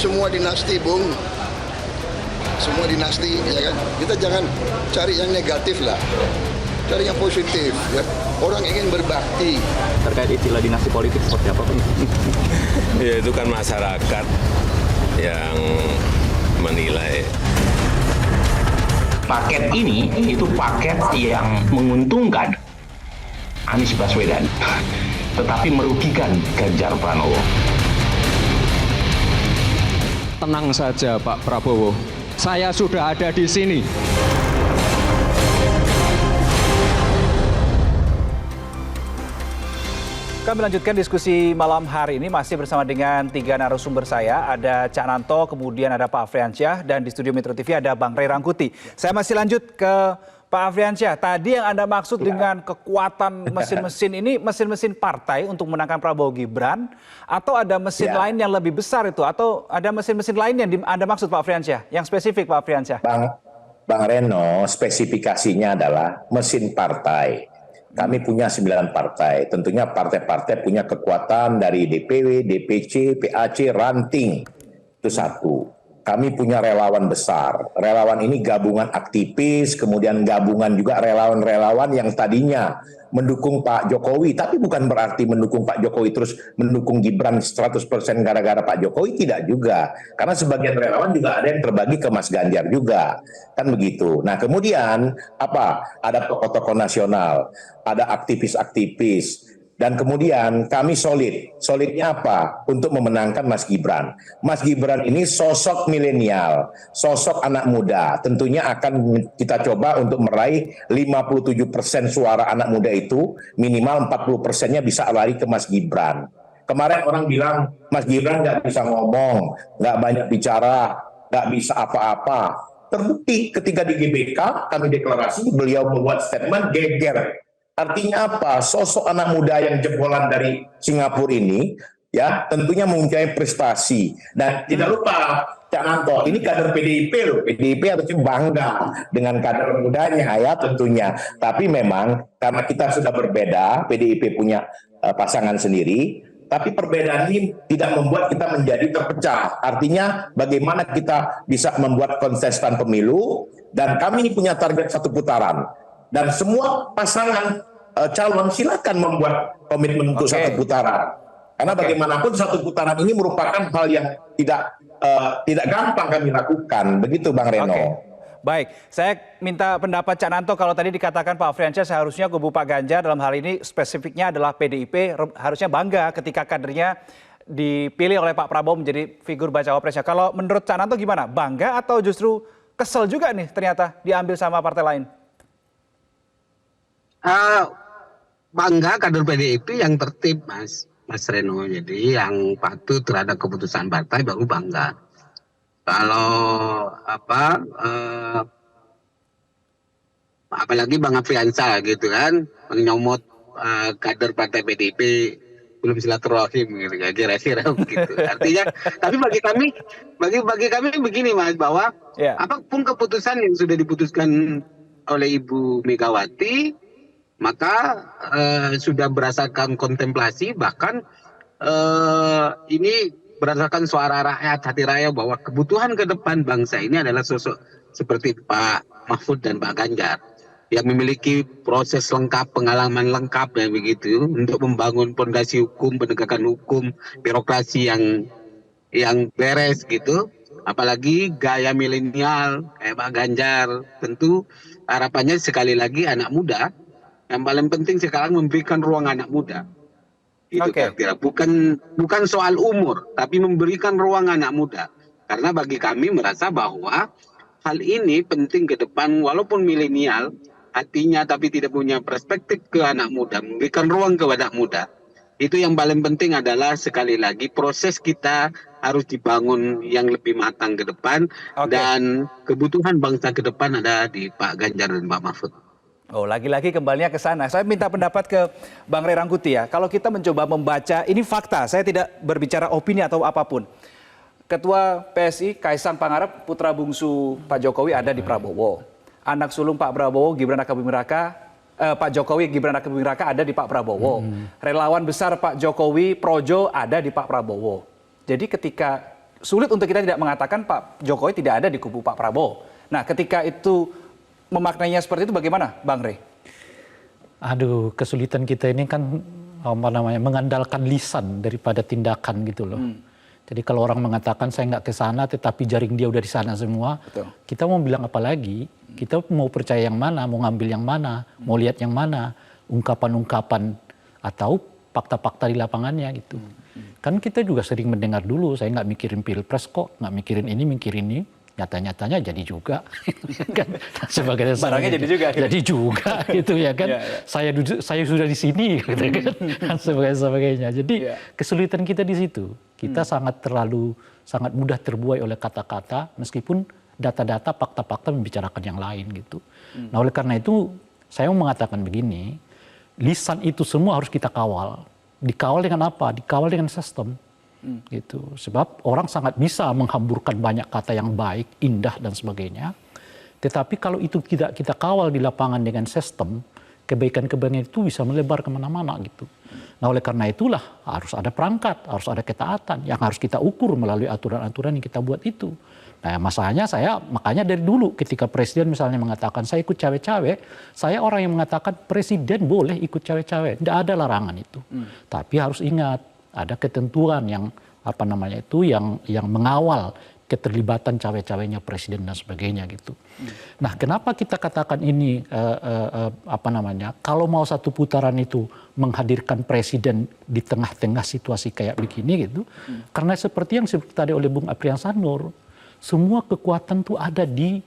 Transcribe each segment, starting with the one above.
semua dinasti, Bung. Semua dinasti, ya kan? Kita jangan cari yang negatif lah. Cari yang positif, ya. Orang ingin berbakti. Terkait istilah dinasti politik seperti apa, Pak? Ya itu kan masyarakat yang menilai. Paket ini itu paket yang menguntungkan Anies Baswedan, tetapi merugikan Ganjar Pranowo. Tenang saja Pak Prabowo, saya sudah ada di sini. Kami lanjutkan diskusi malam hari ini masih bersama dengan 3 narasumber saya. Ada Cak Nanto, kemudian ada Pak Afriansyah, dan di studio Metro TV ada Bang Ray Rangkuti. Saya masih lanjut ke Pak Afriansyah. Tadi yang Anda maksud dengan kekuatan mesin-mesin ini, mesin-mesin partai untuk menangkan Prabowo Gibran, atau ada mesin lain yang lebih besar itu, atau ada mesin-mesin lain yang Anda maksud Pak Afriansyah? Yang spesifik Pak Afriansyah. Bang Reno, spesifikasinya adalah mesin partai. Kami punya 9 partai, tentunya partai-partai punya kekuatan dari DPW, DPC, PAC, ranting, itu satu. Kami punya relawan besar, relawan ini gabungan aktivis, kemudian gabungan juga relawan-relawan yang tadinya mendukung Pak Jokowi, tapi bukan berarti mendukung Pak Jokowi terus mendukung Gibran 100% gara-gara Pak Jokowi, tidak juga. Karena sebagian relawan juga ada yang terbagi ke Mas Ganjar juga, kan begitu. Nah kemudian apa? Ada tokoh-tokoh nasional, ada aktivis-aktivis, dan kemudian kami solid. Solidnya apa? Untuk memenangkan Mas Gibran. Mas Gibran ini sosok milenial, sosok anak muda. Tentunya akan kita coba untuk meraih 57% suara anak muda itu, minimal 40%-nya bisa lari ke Mas Gibran. Kemarin orang bilang, Mas Gibran nggak bisa ngomong, nggak banyak bicara, nggak bisa apa-apa. Terbukti ketika di GBK, kami deklarasi, beliau membuat statement geger. Artinya apa? Sosok anak muda yang jebolan dari Singapura ini, ya tentunya mempunyai prestasi. Dan tidak lupa, Cak Nanto, ini kader PDIP loh. PDIP harusnya bangga dengan kader mudanya ya tentunya. Tapi memang karena kita sudah berbeda, PDIP punya pasangan sendiri, tapi perbedaan ini tidak membuat kita menjadi terpecah. Artinya bagaimana kita bisa membuat kontestan pemilu, dan kami punya target 1 putaran. Dan semua pasangan calon silakan membuat komitmen untuk 1 putaran. Karena bagaimanapun 1 putaran ini merupakan hal yang tidak gampang kami lakukan. Begitu Bang Reno. Baik, saya minta pendapat Cak Nanto. Kalau tadi dikatakan Pak Afriansyah seharusnya kubu Pak Ganjar dalam hal ini spesifiknya adalah PDIP harusnya bangga ketika kadernya dipilih oleh Pak Prabowo menjadi figur bacawa presnya. Kalau menurut Cak Nanto gimana? Bangga atau justru kesel juga nih ternyata diambil sama partai lain? Bangga kader PDIP yang tertib, Mas Reno. Jadi yang patuh terhadap keputusan partai baru bangga. Kalau apalagi Bang Afriansyah gitu kan, menyomot kader partai PDIP belum silaturahim gitu, kira-kira begitu. Artinya, tapi bagi kami begini Mas, bahwa apapun keputusan yang sudah diputuskan oleh Ibu Megawati, maka sudah berdasarkan kontemplasi, bahkan ini berdasarkan suara rakyat, hati rakyat, bahwa kebutuhan ke depan bangsa ini adalah sosok seperti Pak Mahfud dan Pak Ganjar yang memiliki proses lengkap, pengalaman lengkap dan begitu untuk membangun fondasi hukum, penegakan hukum, birokrasi yang beres gitu. Apalagi gaya milenial kayak Pak Ganjar, tentu harapannya sekali lagi anak muda. Yang paling penting sekarang memberikan ruang anak muda. Itu kira-kira bukan soal umur, tapi memberikan ruang anak muda. Karena bagi kami merasa bahwa hal ini penting ke depan, walaupun milenial hatinya tapi tidak punya perspektif ke anak muda, memberikan ruang ke anak muda. Itu yang paling penting adalah sekali lagi proses kita harus dibangun yang lebih matang ke depan, dan kebutuhan bangsa ke depan ada di Pak Ganjar dan Pak Mahfud. Oh, lagi-lagi kembalinya ke sana. Saya minta pendapat ke Bang Ray Rangkuti ya. Kalau kita mencoba membaca, ini fakta, saya tidak berbicara opini atau apapun. Ketua PSI Kaisang Pangarep, putra bungsu Pak Jokowi ada di Prabowo. Anak sulung Pak Prabowo, Gibran Rakabuming Raka, Pak Jokowi, Gibran Rakabuming Raka ada di Pak Prabowo. Relawan besar Pak Jokowi, Projo ada di Pak Prabowo. Jadi ketika sulit untuk kita tidak mengatakan Pak Jokowi tidak ada di kubu Pak Prabowo. Nah, ketika itu memaknainya seperti itu bagaimana, Bang Rey? Aduh, kesulitan kita ini kan mengandalkan lisan daripada tindakan gitu loh. Jadi kalau orang mengatakan saya nggak ke sana, tetapi jaring dia udah di sana semua, betul. Kita mau bilang apa lagi? Kita mau percaya yang mana, mau ngambil yang mana, mau lihat yang mana, ungkapan-ungkapan atau fakta-fakta di lapangannya gitu. Kan kita juga sering mendengar dulu, saya nggak mikirin pilpres kok, nggak mikirin ini, mikirin ini. Nyata-nyatanya jadi juga kan sebagai barangnya jadi juga jadi juga gitu ya kan. Saya sudah di sini gitu kan sebagainya. Jadi kesulitan kita di situ. Kita sangat mudah terbuai oleh kata-kata meskipun data-data fakta-fakta membicarakan yang lain gitu. Nah, oleh karena itu saya mau mengatakan begini, lisan itu semua harus kita kawal. Dikawal dengan apa? Dikawal dengan sistem. Gitu. Sebab orang sangat bisa menghamburkan banyak kata yang baik, indah dan sebagainya. Tetapi kalau itu tidak kita kawal di lapangan dengan sistem, kebaikan-kebaikan itu bisa melebar kemana-mana gitu. Nah, oleh karena itulah harus ada perangkat, harus ada ketaatan yang harus kita ukur melalui aturan-aturan yang kita buat itu. Nah, masalahnya makanya dari dulu ketika presiden misalnya mengatakan saya ikut cawe-cawe, saya orang yang mengatakan presiden boleh ikut cawe-cawe, tidak ada larangan itu. Tapi harus ingat ada ketentuan yang yang mengawal keterlibatan cawe-cawenya presiden dan sebagainya gitu. Nah, kenapa kita katakan ini kalau mau satu putaran itu menghadirkan presiden di tengah-tengah situasi kayak begini gitu, karena seperti yang disebut tadi oleh Bung Apriansa Nur, semua kekuatan tuh ada di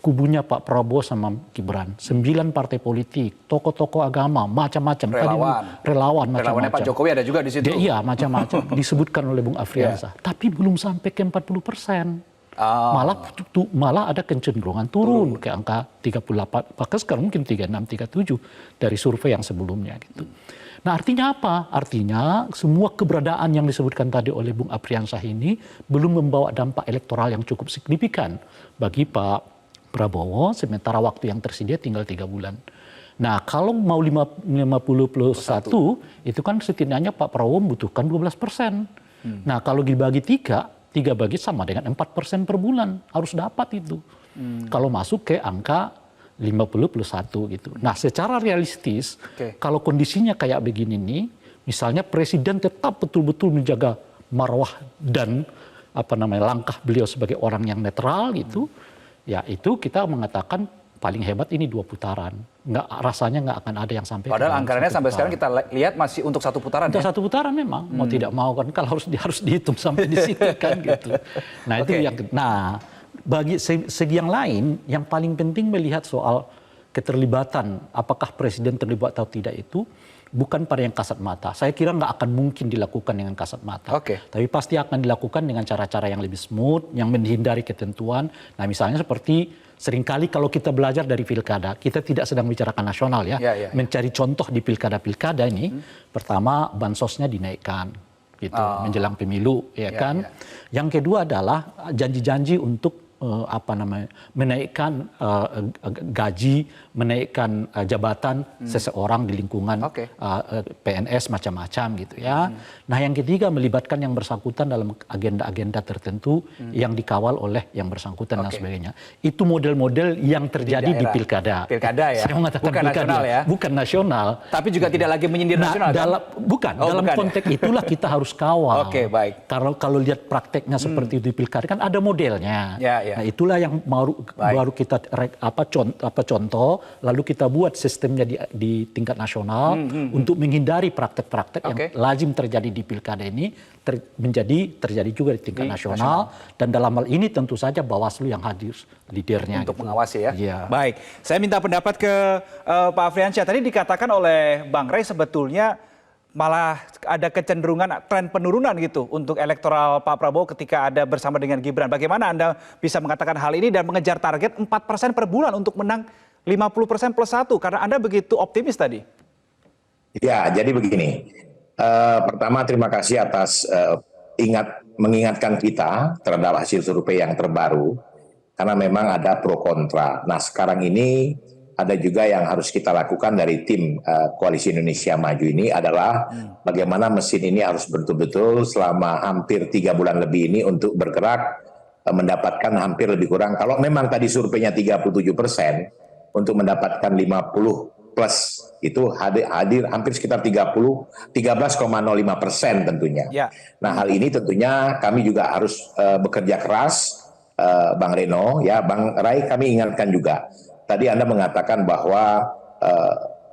kubunya Pak Prabowo sama Gibran. 9 partai politik, tokoh-tokokoh agama, macam-macam. Relawan macam-macam. Relawannya Pak Jokowi ada juga di situ. Iya, macam-macam. Disebutkan oleh Bung Afriansa. Tapi belum sampai ke 40%. Malah ada kecenderungan turun ke angka 38. Bahkan sekarang mungkin 36, 37 dari survei yang sebelumnya gitu. Nah, artinya apa? Artinya semua keberadaan yang disebutkan tadi oleh Bung Afriansa ini belum membawa dampak elektoral yang cukup signifikan bagi Pak Prabowo, sementara waktu yang tersedia tinggal 3 bulan. Nah, kalau mau 50 plus 1, itu kan setidaknya Pak Prabowo membutuhkan 12%. Nah, kalau dibagi 3 bagi sama dengan 4% per bulan. Harus dapat itu. Kalau masuk ke angka 50 plus 1 gitu. Nah, secara realistis, kalau kondisinya kayak begini nih, misalnya presiden tetap betul-betul menjaga marwah dan langkah beliau sebagai orang yang netral gitu, ya itu kita mengatakan paling hebat ini 2 putaran. Rasanya nggak akan ada yang sampai. Padahal anggarannya sampai sekarang kita lihat masih untuk 1 putaran. Untuk 1 putaran memang mau tidak mau kan kalau harus dihitung sampai di situ kan gitu. Nah itu bagi segi yang lain yang paling penting melihat soal keterlibatan apakah presiden terlibat atau tidak itu bukan pada yang kasat mata. Saya kira nggak akan mungkin dilakukan dengan kasat mata. Tapi pasti akan dilakukan dengan cara-cara yang lebih smooth, yang menghindari ketentuan. Nah, misalnya seperti seringkali kalau kita belajar dari pilkada, kita tidak sedang bicarakan nasional ya. Mencari contoh di pilkada-pilkada ini, pertama bansosnya dinaikkan, gitu, menjelang pemilu, ya kan. Yang kedua adalah janji-janji untuk menaikkan gaji, menaikkan jabatan seseorang di lingkungan PNS macam-macam gitu ya. Nah, yang ketiga melibatkan yang bersangkutan dalam agenda-agenda tertentu yang dikawal oleh yang bersangkutan dan sebagainya. Itu model-model yang terjadi di pilkada. Pilkada ya. Saya mengatakan bukan pilkada, nasional ya. Bukan nasional. Tapi juga tidak lagi menyindir nasional kan? Dalam konteks itulah kita harus kawal. Baik. Kalau lihat prakteknya seperti itu di pilkada kan ada modelnya. Nah, itulah yang baru kita contoh, lalu kita buat sistemnya di tingkat nasional untuk menghindari praktek-praktek yang lazim terjadi di pilkada ini terjadi juga di tingkat nasional. Dan dalam hal ini tentu saja Bawaslu yang hadir leadernya untuk gitu. mengawasi ya. Baik, saya minta pendapat ke Pak Afriansyah. Tadi dikatakan oleh Bang Rey sebetulnya malah ada kecenderungan tren penurunan gitu untuk elektoral Pak Prabowo ketika ada bersama dengan Gibran. Bagaimana Anda bisa mengatakan hal ini dan mengejar target 4% per bulan untuk menang 50% plus 1? Karena Anda begitu optimis tadi. Ya, jadi begini. Pertama, terima kasih atas mengingatkan kita terhadap hasil survei yang terbaru. Karena memang ada pro kontra. Nah, sekarang ini ada juga yang harus kita lakukan dari tim Koalisi Indonesia Maju ini adalah bagaimana mesin ini harus betul-betul selama hampir 3 bulan lebih ini untuk bergerak mendapatkan hampir lebih kurang, kalau memang tadi surveinya 37%, untuk mendapatkan 50 plus itu hadir hampir sekitar 13,05% tentunya. Ya. Nah, hal ini tentunya kami juga harus bekerja keras, Bang Reno, ya, Bang Rai, kami ingatkan juga. Tadi Anda mengatakan bahwa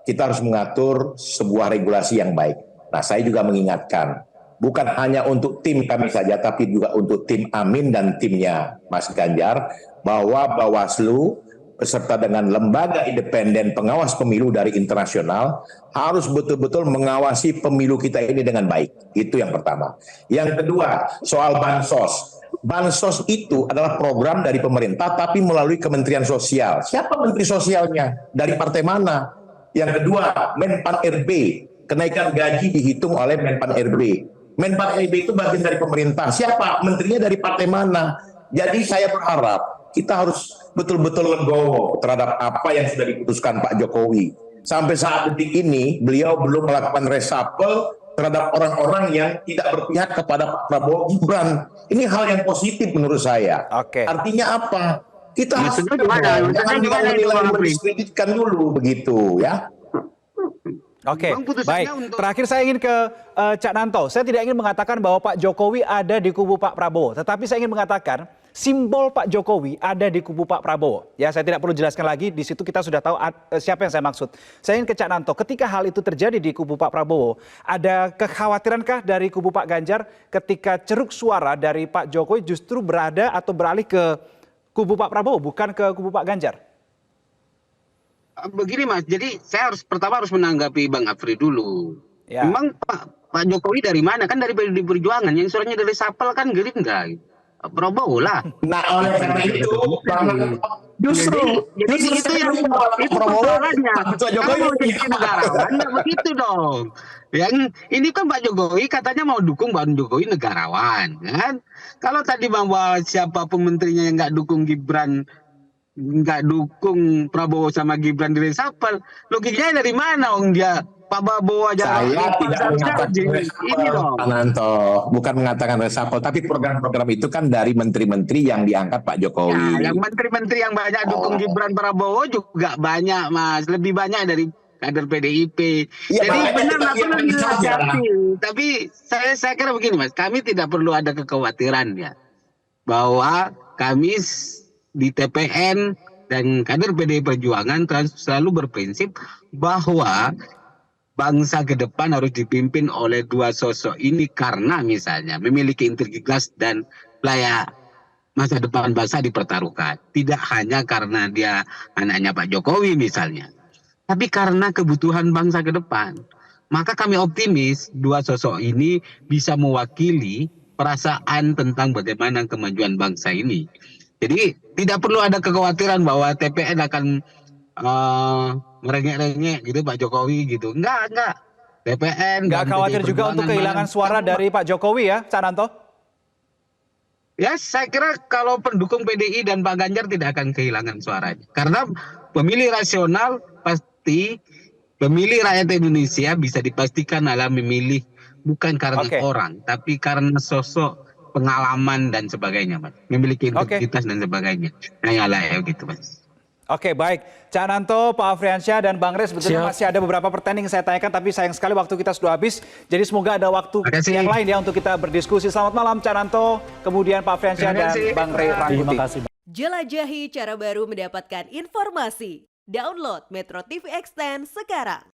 kita harus mengatur sebuah regulasi yang baik. Nah, saya juga mengingatkan, bukan hanya untuk tim kami saja, tapi juga untuk tim Amin dan timnya Mas Ganjar, bahwa Bawaslu beserta dengan lembaga independen pengawas pemilu dari internasional harus betul-betul mengawasi pemilu kita ini dengan baik. Itu yang pertama. Yang kedua, soal bansos. Bansos itu adalah program dari pemerintah tapi melalui Kementerian Sosial. Siapa menteri sosialnya? Dari partai mana? Yang kedua, Menpan RB. Kenaikan gaji dihitung oleh Menpan RB. Menpan RB itu bagian dari pemerintah. Siapa? Menterinya dari partai mana? Jadi saya berharap kita harus betul-betul legowo terhadap apa yang sudah diputuskan Pak Jokowi. Sampai saat detik ini, beliau belum melakukan reshuffle terhadap orang-orang yang tidak berpihak kepada Pak Prabowo Gibran. Ini hal yang positif menurut saya. Oke. Artinya apa? Kita harus Jangan nilai mendiskreditkan dulu begitu ya. Oke, baik. Terakhir saya ingin ke Cak Nanto. Saya tidak ingin mengatakan bahwa Pak Jokowi ada di kubu Pak Prabowo. Tetapi saya ingin mengatakan simbol Pak Jokowi ada di kubu Pak Prabowo. Ya, saya tidak perlu jelaskan lagi. Di situ kita sudah tahu siapa yang saya maksud. Saya ingin ke Cak Nanto. Ketika hal itu terjadi di kubu Pak Prabowo, ada kekhawatirankah dari kubu Pak Ganjar ketika ceruk suara dari Pak Jokowi justru berada atau beralih ke kubu Pak Prabowo, bukan ke kubu Pak Ganjar? Begini Mas, jadi saya pertama harus menanggapi Bang Afri dulu. Ya. Memang Pak Jokowi dari mana? Kan dari PDI Perjuangan, yang suaranya dari Sapel kan Gerindra. Prabowo lah. Nah, oleh karena itu, justru itu yang itu persoalannya. Kalau mau jadi negarawan, nggak begitu dong. Yang ini kan Pak Jokowi katanya mau dukung Bang Jokowi negarawan, kan? Kalau tadi bahwa siapapun menterinya yang nggak dukung Gibran, nggak dukung Prabowo sama Gibran di reshuffle, logikanya dari mana dia Pak Prabowo aja? Saya tidak mengatakan ini dong. Pak Nanto, bukan mengatakan reshuffle, tapi program-program itu kan dari menteri-menteri yang diangkat Pak Jokowi. Ya, yang menteri-menteri yang banyak dukung Gibran Prabowo juga banyak Mas, lebih banyak dari kader PDIP. Ya, jadi benar apa tapi saya kira begini Mas, kami tidak perlu ada kekhawatiran ya bahwa kami di TPN dan kader PDI Perjuangan selalu berprinsip bahwa bangsa ke depan harus dipimpin oleh dua sosok ini karena misalnya memiliki integritas dan layak masa depan bangsa dipertaruhkan. Tidak hanya karena dia anaknya Pak Jokowi misalnya, tapi karena kebutuhan bangsa ke depan. Maka kami optimis dua sosok ini bisa mewakili perasaan tentang bagaimana kemajuan bangsa ini. Jadi tidak perlu ada kekhawatiran bahwa TPN akan merengek-rengek gitu Pak Jokowi gitu. Enggak. TPN nggak khawatir juga untuk kehilangan suara dari Pak Jokowi ya, Cak Nanto? Ya, saya kira kalau pendukung PDI dan Pak Ganjar tidak akan kehilangan suaranya. Karena pemilih rasional pasti, pemilih rakyat Indonesia bisa dipastikan adalah memilih bukan karena orang, tapi karena sosok, pengalaman dan sebagainya, Mas. Memiliki integritas dan sebagainya. Nah, ya lah ya gitu, Mas. Oke, baik. Cak Nanto, Pak Afriansyah, dan Bang Rey, sebetulnya masih ada beberapa pertanyaan yang saya tanyakan, tapi sayang sekali waktu kita sudah habis. Jadi semoga ada waktu yang lain ya untuk kita berdiskusi. Selamat malam, Cak Nanto, kemudian Pak Afriansyah dan Bang Rey Rangkuti. Terima kasih. Jelajahi cara baru mendapatkan informasi. Download Metro TV Extend sekarang.